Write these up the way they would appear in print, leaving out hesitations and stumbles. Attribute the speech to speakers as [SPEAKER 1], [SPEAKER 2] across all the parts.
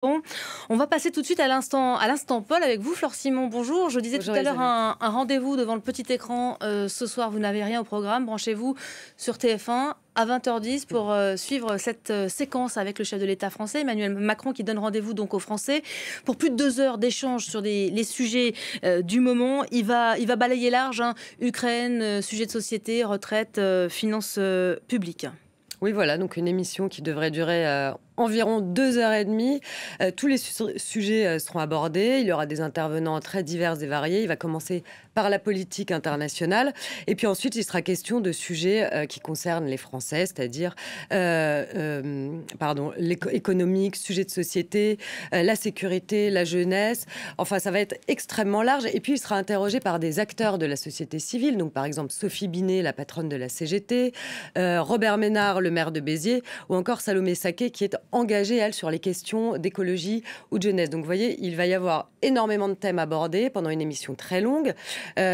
[SPEAKER 1] Bon, on va passer tout de suite à l'instant Paul avec vous, Flore Simon. Bonjour. Je disais
[SPEAKER 2] Bonjour
[SPEAKER 1] tout à l'heure
[SPEAKER 2] Elisabeth.
[SPEAKER 1] un rendez-vous devant le petit écran. Ce soir, vous n'avez rien au programme. Branchez-vous sur TF1 à 20h10 pour suivre cette séquence avec le chef de l'État français, Emmanuel Macron, qui donne rendez-vous donc aux Français pour plus de 2 heures d'échange sur les sujets du moment. Il va balayer large, hein. Ukraine, sujet de société, retraite, finances publiques.
[SPEAKER 2] Oui, voilà, donc une émission qui devrait durer environ 2h30. Tous les sujets seront abordés. Il y aura des intervenants très divers et variés. Il va commencer par la politique internationale. Et puis ensuite, il sera question de sujets qui concernent les Français, c'est-à-dire économique, sujets de société, la sécurité, la jeunesse. Enfin, ça va être extrêmement large. Et puis, il sera interrogé par des acteurs de la société civile. Donc, par exemple, Sophie Binet, la patronne de la CGT, Robert Ménard, le maire de Béziers, ou encore Salomé Saké, qui est engagée, elle, sur les questions d'écologie ou de jeunesse. Donc, vous voyez, il va y avoir énormément de thèmes abordés pendant une émission très longue,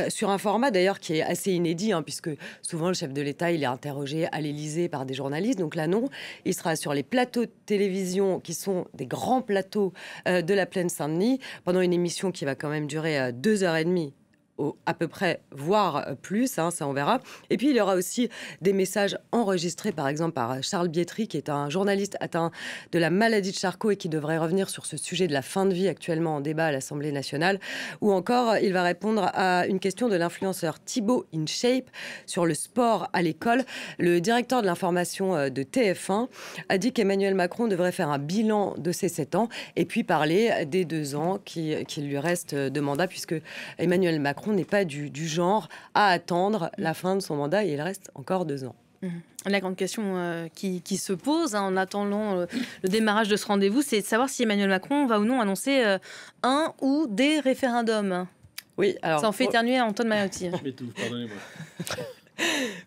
[SPEAKER 2] sur un format, d'ailleurs, qui est assez inédit, hein, puisque souvent, le chef de l'État, il est interrogé à l'Élysée par des journalistes. Donc là, non. Il sera sur les plateaux de télévision, qui sont des grands plateaux de la Plaine Saint-Denis, pendant une émission qui va quand même durer 2h30. À peu près, voire plus, hein, ça on verra. Et puis il y aura aussi des messages enregistrés, par exemple par Charles Bietri, qui est un journaliste atteint de la maladie de Charcot et qui devrait revenir sur ce sujet de la fin de vie actuellement en débat à l'Assemblée nationale. Ou encore, il va répondre à une question de l'influenceur Thibaut InShape sur le sport à l'école. Le directeur de l'information de TF1 a dit qu'Emmanuel Macron devrait faire un bilan de ses 7 ans et puis parler des 2 ans qui lui restent de mandat, puisque Emmanuel Macron n'est pas du genre à attendre la fin de son mandat et il reste encore 2 ans.
[SPEAKER 1] La grande question qui se pose, hein, en attendant le démarrage de ce rendez-vous, c'est de savoir si Emmanuel Macron va ou non annoncer un ou des référendums.
[SPEAKER 2] Oui, alors...
[SPEAKER 1] Ça en fait éternuer à Antoine Maiotti.
[SPEAKER 3] Pardonnez-moi.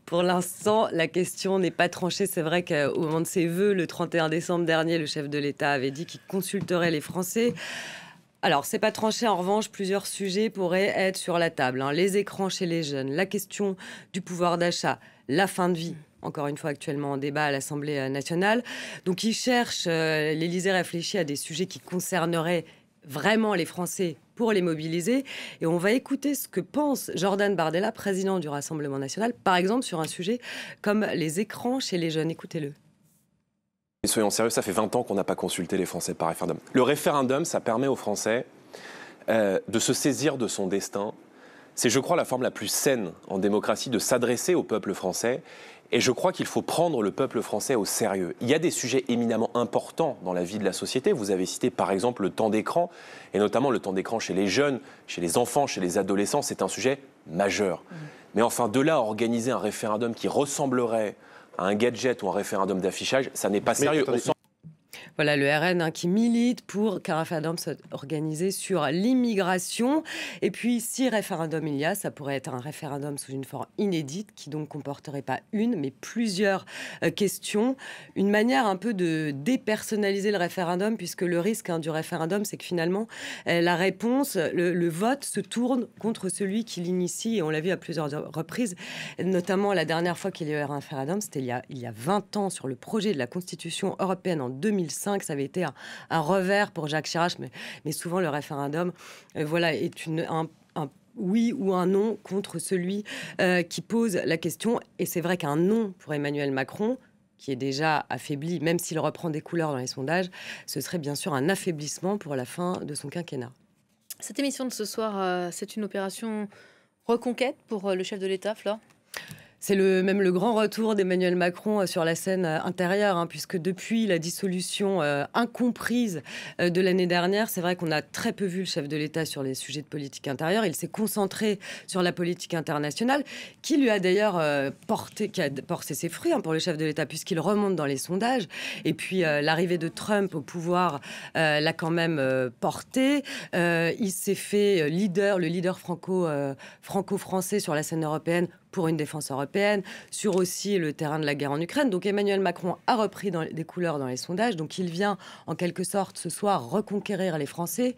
[SPEAKER 2] Pour l'instant, la question n'est pas tranchée. C'est vrai qu'au moment de ses vœux, le 31 décembre dernier, le chef de l'État avait dit qu'il consulterait les Français. Alors, c'est pas tranché. En revanche, plusieurs sujets pourraient être sur la table, hein. Les écrans chez les jeunes, la question du pouvoir d'achat, la fin de vie, encore une fois actuellement en débat à l'Assemblée nationale. Donc, il cherche, l'Élysée réfléchit à des sujets qui concerneraient vraiment les Français pour les mobiliser. Et on va écouter ce que pense Jordan Bardella, président du Rassemblement national, par exemple sur un sujet comme les écrans chez les jeunes. Écoutez-le.
[SPEAKER 4] Et soyons sérieux, ça fait 20 ans qu'on n'a pas consulté les Français par référendum. Le référendum, ça permet aux Français de se saisir de son destin. C'est, je crois, la forme la plus saine en démocratie de s'adresser au peuple français. Et je crois qu'il faut prendre le peuple français au sérieux. Il y a des sujets éminemment importants dans la vie de la société. Vous avez cité par exemple le temps d'écran, et notamment le temps d'écran chez les jeunes, chez les enfants, chez les adolescents. C'est un sujet majeur. Mais enfin, de là à organiser un référendum qui ressemblerait à un gadget ou un référendum d'affichage, ça n'est pas sérieux.
[SPEAKER 2] Voilà le RN, hein, qui milite pour qu'un référendum soit organisé sur l'immigration. Et puis, si référendum il y a, ça pourrait être un référendum sous une forme inédite, qui donc comporterait pas une, mais plusieurs questions. Une manière un peu de dépersonnaliser le référendum, puisque le risque, hein, du référendum, c'est que finalement, la réponse, le vote se tourne contre celui qui l'initie. Et on l'a vu à plusieurs reprises, notamment la dernière fois qu'il y a eu un référendum, c'était il y a 20 ans, sur le projet de la Constitution européenne en 2005. Ça avait été un revers pour Jacques Chirac, mais souvent le référendum voilà, est un oui ou un non contre celui qui pose la question. Et c'est vrai qu'un non pour Emmanuel Macron, qui est déjà affaibli, même s'il reprend des couleurs dans les sondages, ce serait bien sûr un affaiblissement pour la fin de son quinquennat.
[SPEAKER 1] Cette émission de ce soir, c'est une opération reconquête pour le chef de l'État, Flore ?
[SPEAKER 2] C'est même le grand retour d'Emmanuel Macron sur la scène intérieure, hein, puisque depuis la dissolution incomprise de l'année dernière, c'est vrai qu'on a très peu vu le chef de l'État sur les sujets de politique intérieure. Il s'est concentré sur la politique internationale, qui lui a d'ailleurs porté ses fruits, hein, pour le chef de l'État, puisqu'il remonte dans les sondages. Et puis l'arrivée de Trump au pouvoir l'a quand même porté. Il s'est fait le leader franco-français sur la scène européenne pour une défense européenne, sur aussi le terrain de la guerre en Ukraine. Donc Emmanuel Macron a repris des couleurs dans les sondages. Donc il vient en quelque sorte ce soir reconquérir les Français.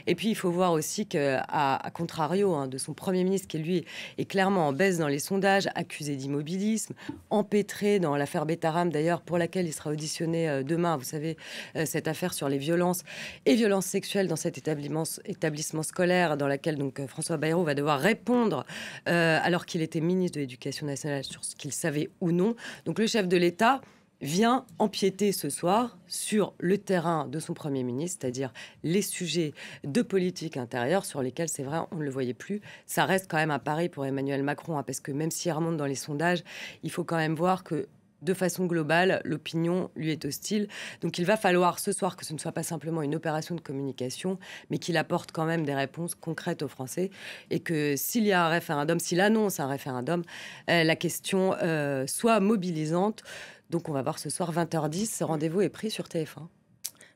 [SPEAKER 2] Et puis il faut voir aussi qu'à contrario de son Premier ministre, qui lui est clairement en baisse dans les sondages, accusé d'immobilisme, empêtré dans l'affaire Betaram d'ailleurs, pour laquelle il sera auditionné demain. Vous savez, cette affaire sur les violences et violences sexuelles dans cet établissement scolaire dans laquelle donc François Bayrou va devoir répondre alors qu'il était ministre de l'Éducation nationale sur ce qu'il savait ou non. Donc le chef de l'État vient empiéter ce soir sur le terrain de son Premier ministre, c'est-à-dire les sujets de politique intérieure sur lesquels, c'est vrai, on ne le voyait plus. Ça reste quand même un pari pour Emmanuel Macron, parce que même s'il remonte dans les sondages, il faut quand même voir que de façon globale, l'opinion lui est hostile. Donc il va falloir ce soir que ce ne soit pas simplement une opération de communication, mais qu'il apporte quand même des réponses concrètes aux Français. Et que s'il y a un référendum, s'il annonce un référendum, la question soit mobilisante. Donc on va voir ce soir 20h10, ce rendez-vous est pris sur TF1.